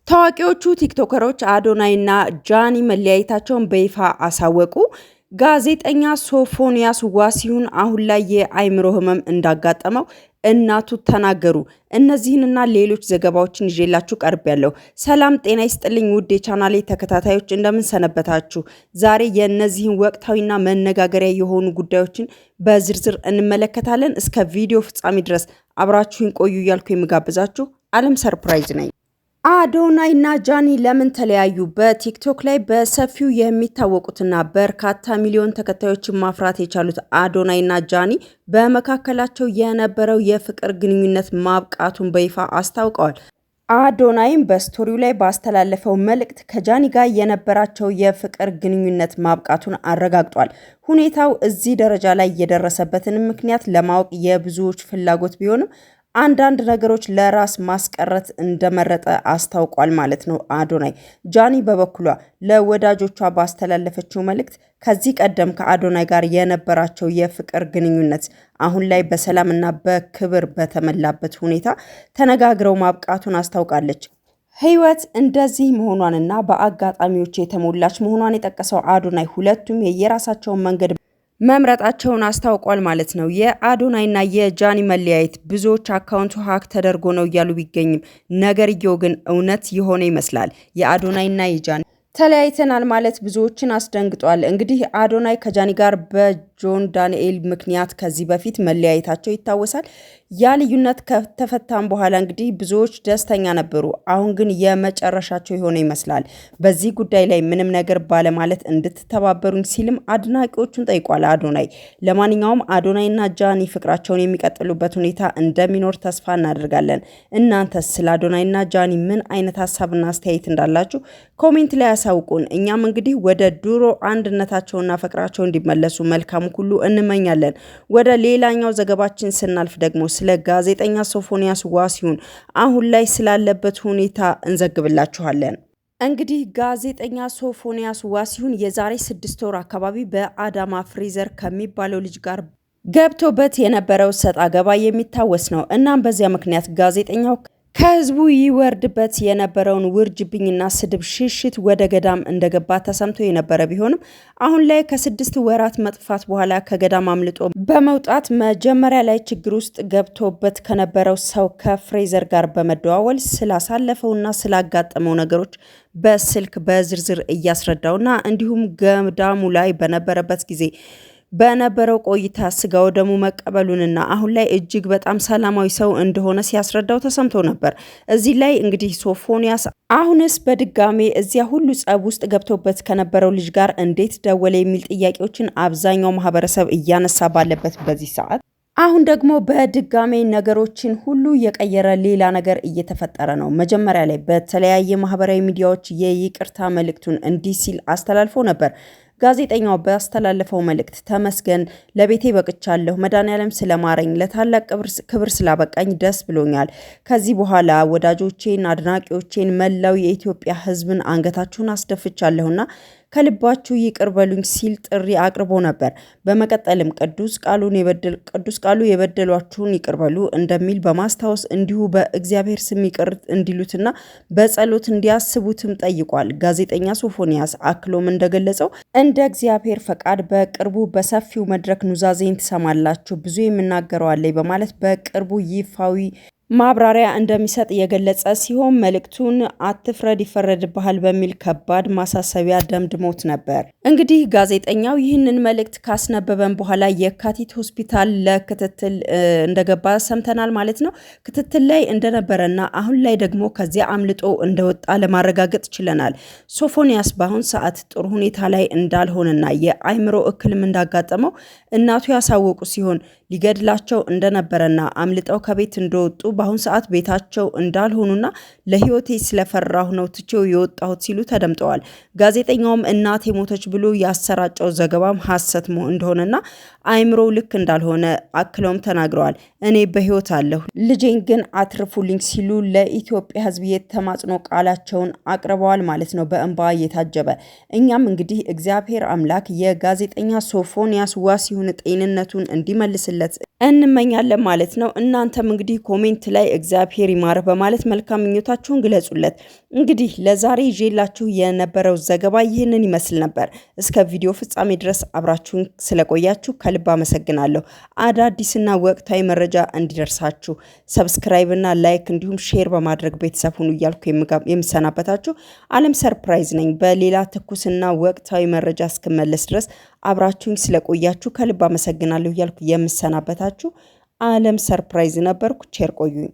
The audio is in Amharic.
ታዋቂዎቹ ቲክቶከሮች አዶናይ እና ጃኒ መለያየታቸውን በይፋ አሳወቁ። ጋዜጠኛ ሶፎንያስ ዋሲሁን አሁን ላይ የአይምሮ ህመም እንዳጋጠመው እናቱ ተናገሩ። እነዚህንና ሌሎች ዘገባዎችን ይዤላችሁ ቀርቤያለሁ። ሰላም ጤና ይስጥልኝ ውድ የቻናሌ ተከታታዮች እንደምን ሰነበታችሁ? ዛሬ የእነዚህን ወቅታዊና መነጋገሪያ የሆኑ ጉዳዮችን በዝርዝር እንመለከታለን። እስከ ቪዲዮ ፍጻሜ ድረስ አብራችሁን ቆዩ እያልኩ የምጋብዛችሁ አለም ሰርፕራይዝ ነኝ። አዶናይ እና ጃኒ ለምን ተለያዩ? በቲክቶክ ላይ በሰፊው የሚታወቁትና በርካታ ሚሊዮን ተከታዮችን ማፍራት የቻሉት አዶናይ እና ጃኒ በመካከላቸው የነበረው የፍቅር ግንኙነት ማብቃቱን በይፋ አስታውቀዋል። አዶናይም በስቶሪው ላይ ባስተላለፈው መልእክት ከጃኒ ጋር የነበራቸው የፍቅር ግንኙነት ማብቃቱን አረጋግጧል። ሁኔታው እዚህ ደረጃ ላይ የደረሰበትን ምክንያት ለማወቅ የብዙዎች ፍላጎት ቢሆንም አንዳንድ ነገሮች ለራስ ማስቀረት እንደመረጠ አስታውቋል ማለት ነው። አዶናይ ጃኒ በበኩሏ ለወዳጆቿ ባስተላለፈችው መልእክት ከዚህ ቀደም ከአዶናይ ጋር የነበራቸው የፍቅር ግንኙነት አሁን ላይ በሰላምና በክብር በተሞላበት ሁኔታ ተነጋግረው ማብቃቱን አስታውቃለች። ህይወት እንደዚህ መሆኗንና በአጋጣሚዎች የተሞላች መሆኗን የጠቀሰው አዶናይ ሁለቱም የየራሳቸውን መንገድ መምረጣቸውን አስታውቋል ማለት ነው። የአዶናይና የጃኒ መለያየት ብዙዎች አካውንቱ ሀክ ተደርጎ ነው እያሉ ቢገኝም ነገርየው ግን እውነት የሆነ ይመስላል። የአዶናይና የጃኒ ተለያይተናል ማለት ብዙዎችን አስደንግጧል። እንግዲህ አዶናይ ከጃኒ ጋር በጆን ዳንኤል ምክንያት ከዚህ በፊት መለያየታቸው ይታወሳል። ያ ልዩነት ከተፈታም በኋላ እንግዲህ ብዙዎች ደስተኛ ነበሩ። አሁን ግን የመጨረሻቸው የሆነ ይመስላል። በዚህ ጉዳይ ላይ ምንም ነገር ባለማለት እንድትተባበሩኝ ሲልም አድናቂዎቹን ጠይቋል አዶናይ። ለማንኛውም አዶናይና ጃኒ ፍቅራቸውን የሚቀጥሉበት ሁኔታ እንደሚኖር ተስፋ እናደርጋለን። እናንተስ ስለ አዶናይና ጃኒ ምን አይነት ሀሳብና አስተያየት እንዳላችሁ ኮሜንት ላይ ያሳውቁን። እኛም እንግዲህ ወደ ድሮ አንድነታቸውና ፍቅራቸው እንዲመለሱ መልካም ሁሉ እንመኛለን። ወደ ሌላኛው ዘገባችን ስናልፍ ደግሞ ስለ ጋዜጠኛ ሶፎንያስ ዋሲሁን አሁን ላይ ስላለበት ሁኔታ እንዘግብላችኋለን። እንግዲህ ጋዜጠኛ ሶፎንያስ ዋሲሁን የዛሬ 6 ወር አካባቢ በአዳማ ፍሬዘር ከሚባለው ልጅ ጋር ገብቶበት የነበረው ሰጥ አገባ የሚታወስ ነው። እናም በዚያ ምክንያት ጋዜጠኛው ከህዝቡ ይወርድበት የነበረውን ውርጅብኝና ስድብ ሽሽት ወደ ገዳም እንደገባ ተሰምቶ የነበረ ቢሆንም አሁን ላይ ከ6 ወራት መጥፋት በኋላ ከገዳም አምልጦ በመውጣት መጀመሪያ ላይ ችግር ውስጥ ገብቶበት ከነበረው ሰው ከፍሬዘር ጋር በመደዋወል ስላሳለፈውና ስላጋጠመው ነገሮች በስልክ በዝርዝር እያስረዳውና እንዲሁም ገዳሙ ላይ በነበረበት ጊዜ በነበረው ቆይታ ስጋው ደሙ መቀበሉንና አሁን ላይ እጅግ በጣም ሰላማዊ ሰው እንደሆነ ሲያስረዳው ተሰምቶ ነበር። እዚህ ላይ እንግዲህ ሶፎንያስ አሁንስ በድጋሜ እዚያ ሁሉ ጸብ ውስጥ ገብቶበት ከነበረው ልጅ ጋር እንዴት ደወለ የሚል ጥያቄዎችን አብዛኛው ማህበረሰብ እያነሳ ባለበት በዚህ ሰዓት አሁን ደግሞ በድጋሜ ነገሮችን ሁሉ የቀየረ ሌላ ነገር እየተፈጠረ ነው። መጀመሪያ ላይ በተለያየ ማህበራዊ ሚዲያዎች የይቅርታ መልእክቱን እንዲህ ሲል አስተላልፎ ነበር። ጋዜጠኛው ባስተላለፈው መልእክት ተመስገን፣ ለቤቴ በቅቻለሁ። መድኃኔዓለም ስለማረኝ፣ ለታላቅ ክብር ስላበቃኝ ደስ ብሎኛል። ከዚህ በኋላ ወዳጆቼን፣ አድናቂዎቼን፣ መላው የኢትዮጵያ ሕዝብን አንገታችሁን አስደፍቻለሁና ከልባችሁ ይቅር በሉኝ ሲል ጥሪ አቅርቦ ነበር። በመቀጠልም ቅዱስ ቃሉ የበደሏችሁን ይቅር በሉ እንደሚል በማስታወስ እንዲሁ በእግዚአብሔር ስም ይቅር እንዲሉትና በጸሎት እንዲያስቡትም ጠይቋል። ጋዜጠኛ ሶፎንያስ አክሎም እንደገለጸው እንደ እግዚአብሔር ፈቃድ በቅርቡ በሰፊው መድረክ ኑዛዜን ትሰማላችሁ፣ ብዙ የምናገረው አለኝ በማለት በቅርቡ ይፋዊ ማብራሪያ እንደሚሰጥ የገለጸ ሲሆን መልእክቱን አትፍረድ ይፈረድብሃል በሚል ከባድ ማሳሰቢያ ደምድሞት ነበር። እንግዲህ ጋዜጠኛው ይህንን መልእክት ካስነበበን በኋላ የካቲት ሆስፒታል ለክትትል እንደገባ ሰምተናል ማለት ነው። ክትትል ላይ እንደነበረና አሁን ላይ ደግሞ ከዚያ አምልጦ እንደወጣ ለማረጋገጥ ችለናል። ሶፎንያስ በአሁን ሰዓት ጥሩ ሁኔታ ላይ እንዳልሆነና የአይምሮ እክልም እንዳጋጠመው እናቱ ያሳወቁ ሲሆን ሊገድላቸው እንደነበረና አምልጠው ከቤት እንደወጡ በአሁን ሰዓት ቤታቸው እንዳልሆኑና ለህይወቴ ስለፈራሁ ነው ትቼው የወጣሁት ሲሉ ተደምጠዋል። ጋዜጠኛውም እናት የሞተች ብሎ ያሰራጨው ዘገባም ሐሰት እንደሆነና አይምሮ ልክ እንዳልሆነ አክለውም ተናግረዋል። እኔ በህይወት አለሁ፣ ልጄን ግን አትርፉልኝ ሲሉ ለኢትዮጵያ ህዝብ የተማጽኖ ቃላቸውን አቅርበዋል ማለት ነው በእንባ እየታጀበ። እኛም እንግዲህ እግዚአብሔር አምላክ የጋዜጠኛ ሶፎንያስ ዋሲሁን ጤንነቱን እንዲመልስለት እንዲደርስለት እንመኛለን ማለት ነው። እናንተም እንግዲህ ኮሜንት ላይ እግዚአብሔር ይማረህ በማለት መልካም ምኞታችሁን ግለጹለት። እንግዲህ ለዛሬ ይዤላችሁ የነበረው ዘገባ ይህንን ይመስል ነበር። እስከ ቪዲዮ ፍጻሜ ድረስ አብራችሁን ስለቆያችሁ ከልብ አመሰግናለሁ። አዳዲስና ወቅታዊ መረጃ እንዲደርሳችሁ ሰብስክራይብ እና ላይክ እንዲሁም ሼር በማድረግ ቤተሰብ ሁኑ እያልኩ የምሰናበታችሁ ዓለም ሰርፕራይዝ ነኝ። በሌላ ትኩስና ወቅታዊ መረጃ እስክመለስ ድረስ አብራችሁኝ ስለቆያችሁ ከልብ አመሰግናለሁ እያልኩ የምሰናበታችሁ ዓለም ሰርፕራይዝ ነበርኩ። ቸር ቆዩኝ።